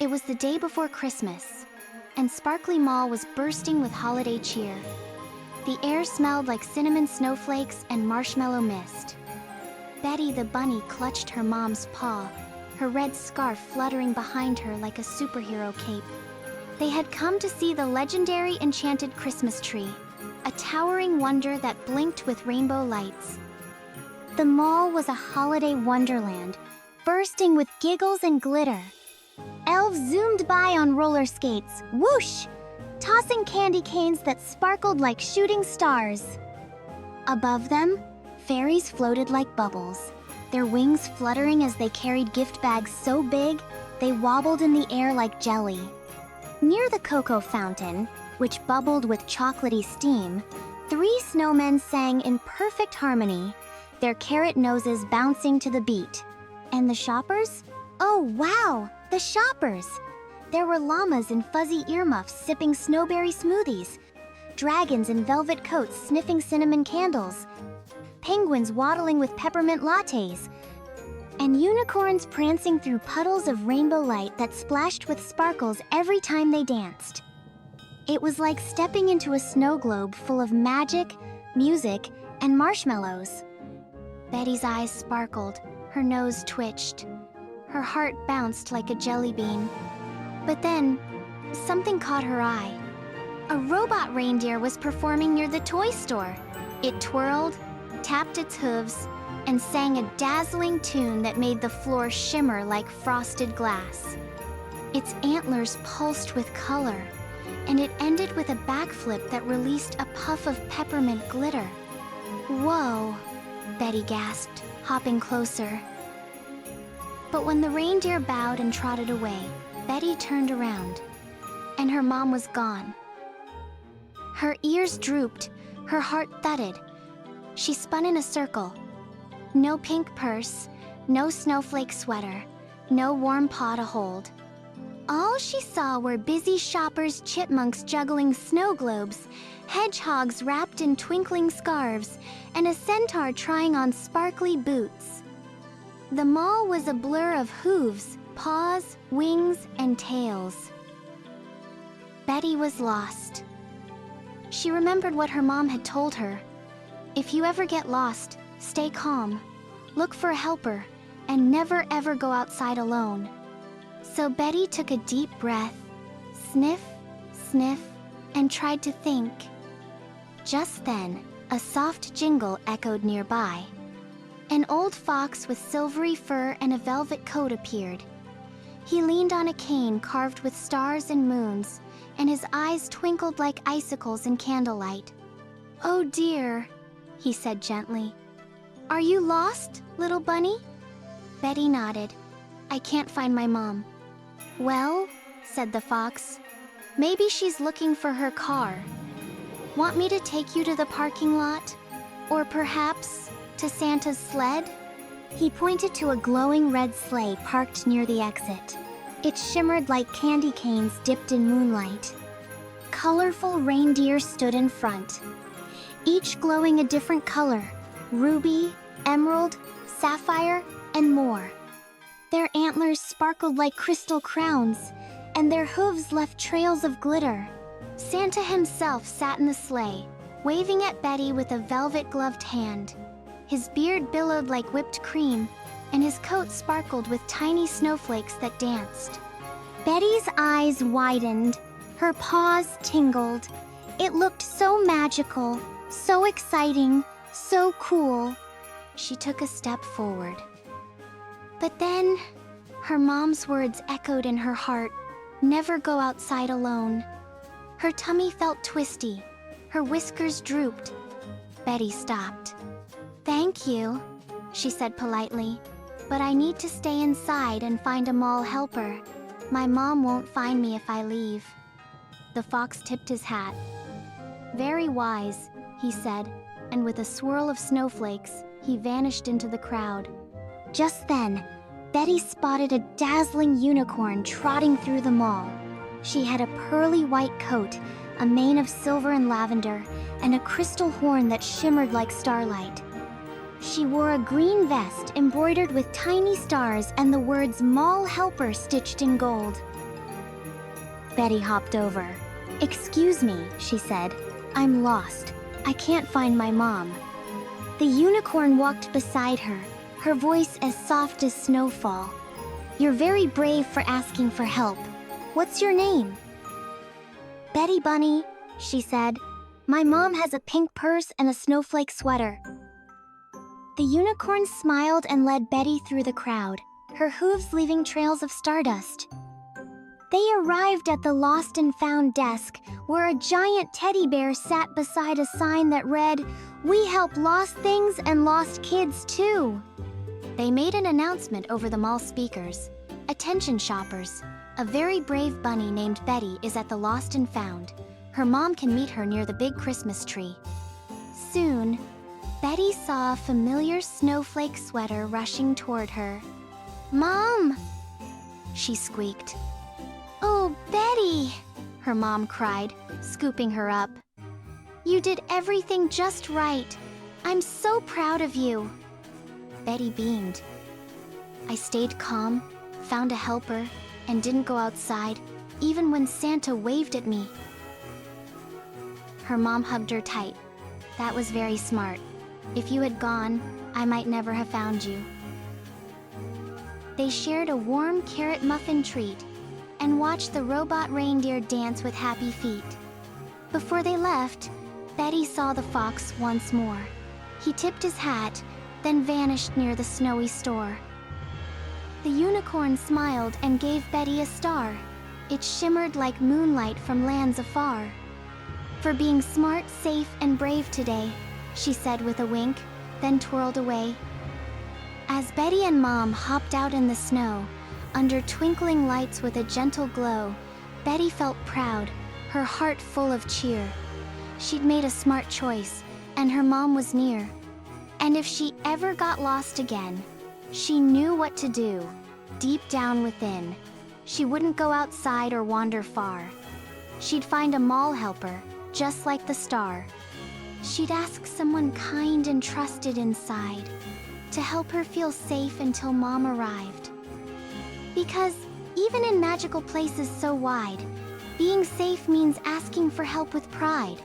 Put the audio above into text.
It was the day before Christmas, and Sparkly Mall was bursting with holiday cheer. The air smelled like cinnamon snowflakes and marshmallow mist. Betty the bunny clutched her mom's paw, her red scarf fluttering behind her like a superhero cape. They had come to see the legendary enchanted Christmas tree, a towering wonder that blinked with rainbow lights. The mall was a holiday wonderland, bursting with giggles and glitter. Elves zoomed by on roller skates, whoosh, tossing candy canes that sparkled like shooting stars. Above them, fairies floated like bubbles, their wings fluttering as they carried gift bags so big they wobbled in the air like jelly. Near the cocoa fountain, which bubbled with chocolatey steam, 3 snowmen sang in perfect harmony, their carrot noses bouncing to the beat. And the shoppers? Oh wow, the shoppers! There were llamas in fuzzy earmuffs sipping snowberry smoothies, dragons in velvet coats sniffing cinnamon candles, penguins waddling with peppermint lattes, and unicorns prancing through puddles of rainbow light that splashed with sparkles every time they danced. It was like stepping into a snow globe full of magic, music, and marshmallows. Betty's eyes sparkled, her nose twitched. Her heart bounced like a jelly bean. But then, something caught her eye. A robot reindeer was performing near the toy store. It twirled, tapped its hooves, and sang a dazzling tune that made the floor shimmer like frosted glass. Its antlers pulsed with color, and it ended with a backflip that released a puff of peppermint glitter. Whoa, Betty gasped, hopping closer. But when the reindeer bowed and trotted away, Betty turned around, and her mom was gone. Her ears drooped, her heart thudded. She spun in a circle. No pink purse, no snowflake sweater, no warm paw to hold. All she saw were busy shoppers, chipmunks juggling snow globes, hedgehogs wrapped in twinkling scarves, and a centaur trying on sparkly boots. The mall was a blur of hooves, paws, wings, and tails. Betty was lost. She remembered what her mom had told her. If you ever get lost, stay calm, look for a helper, and never ever go outside alone. So Betty took a deep breath, sniff, sniff, and tried to think. Just then, a soft jingle echoed nearby. An old fox with silvery fur and a velvet coat appeared. He leaned on a cane carved with stars and moons, and his eyes twinkled like icicles in candlelight. "Oh dear," he said gently. "Are you lost, little bunny?" Betty nodded. "I can't find my mom." "Well," said the fox, "maybe she's looking for her car. Want me to take you to the parking lot? Or perhaps to Santa's sled?" He pointed to a glowing red sleigh parked near the exit. It shimmered like candy canes dipped in moonlight. Colorful reindeer stood in front, each glowing a different color: ruby, emerald, sapphire, and more. Their antlers sparkled like crystal crowns, and their hooves left trails of glitter. Santa himself sat in the sleigh, waving at Betty with a velvet-gloved hand. His beard billowed like whipped cream, and his coat sparkled with tiny snowflakes that danced. Betty's eyes widened, her paws tingled. It looked so magical, so exciting, so cool. She took a step forward. But then, her mom's words echoed in her heart, "Never go outside alone." Her tummy felt twisty, her whiskers drooped. Betty stopped. "Thank you," she said politely, "but I need to stay inside and find a mall helper. My mom won't find me if I leave." The fox tipped his hat. "Very wise," he said, and with a swirl of snowflakes, he vanished into the crowd. Just then, Betty spotted a dazzling unicorn trotting through the mall. She had a pearly white coat, a mane of silver and lavender, and a crystal horn that shimmered like starlight. She wore a green vest embroidered with tiny stars and the words "Mall Helper" stitched in gold. Betty hopped over. "Excuse me," she said. "I'm lost. I can't find my mom." The unicorn walked beside her, her voice as soft as snowfall. "You're very brave for asking for help. What's your name?" "Betty Bunny," she said. "My mom has a pink purse and a snowflake sweater." The unicorn smiled and led Betty through the crowd, her hooves leaving trails of stardust. They arrived at the lost and found desk, where a giant teddy bear sat beside a sign that read, "We help lost things and lost kids too." They made an announcement over the mall speakers. "Attention shoppers, a very brave bunny named Betty is at the lost and found. Her mom can meet her near the big Christmas tree." Soon, Betty saw a familiar snowflake sweater rushing toward her. "Mom!" she squeaked. "Oh, Betty!" her mom cried, scooping her up. "You did everything just right. I'm so proud of you." Betty beamed. "I stayed calm, found a helper, and didn't go outside, even when Santa waved at me." Her mom hugged her tight. "That was very smart. If you had gone, I might never have found you." They shared a warm carrot muffin treat and watched the robot reindeer dance with happy feet. Before they left, Betty saw the fox once more. He tipped his hat, then vanished near the snowy store. The unicorn smiled and gave Betty a star. It shimmered like moonlight from lands afar. "For being smart, safe, and brave today," she said with a wink, then twirled away. As Betty and Mom hopped out in the snow, under twinkling lights with a gentle glow, Betty felt proud, her heart full of cheer. She'd made a smart choice, and her mom was near. And if she ever got lost again, she knew what to do, deep down within. She wouldn't go outside or wander far. She'd find a mall helper, just like the star. She'd ask someone kind and trusted inside to help her feel safe until Mom arrived. Because even in magical places so wide, being safe means asking for help with pride.